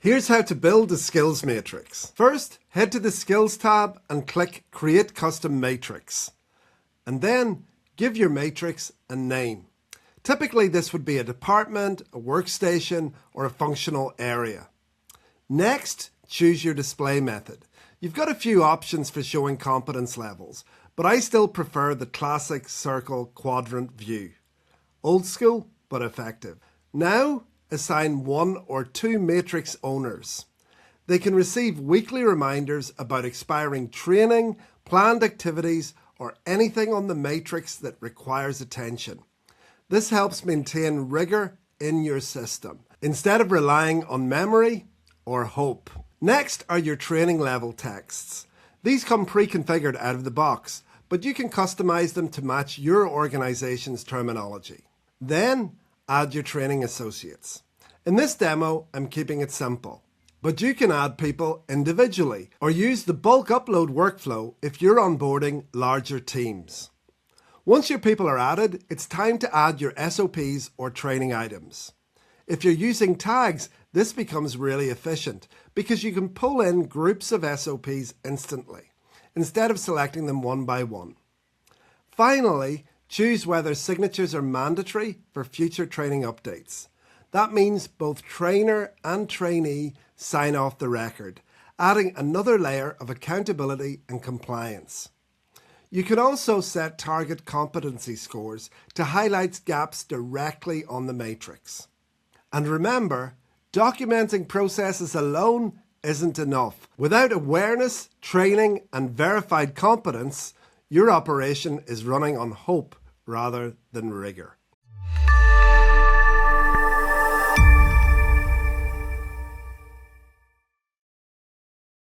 Here's how to build a skills matrix. First, head to the Skills tab and click Create Custom Matrix. And then give your matrix a name. Typically, this would be a department, a workstation, or a functional area. Next, choose your display method. You've got a few options for showing competence levels, but I still prefer the classic circle quadrant view. Old school, but effective. Now, assign 1 or 2 matrix owners. They can receive weekly reminders about expiring training, planned activities, or anything on the matrix that requires attention. This helps maintain rigor in your system, instead of relying on memory or hope. Next are your training level texts. These come pre-configured out of the box, but you can customize them to match your organization's terminology. Then, add your training associates. In this demo, I'm keeping it simple, but you can add people individually or use the bulk upload workflow if you're onboarding larger teams. Once your people are added, it's time to add your SOPs or training items. If you're using tags, this becomes really efficient because you can pull in groups of SOPs instantly, instead of selecting them one by one. Finally, choose whether signatures are mandatory for future training updates. That means both trainer and trainee sign off the record, adding another layer of accountability and compliance. You can also set target competency scores to highlight gaps directly on the matrix. And remember, documenting processes alone isn't enough. Without awareness, training, and verified competence, your operation is running on hope rather than rigor.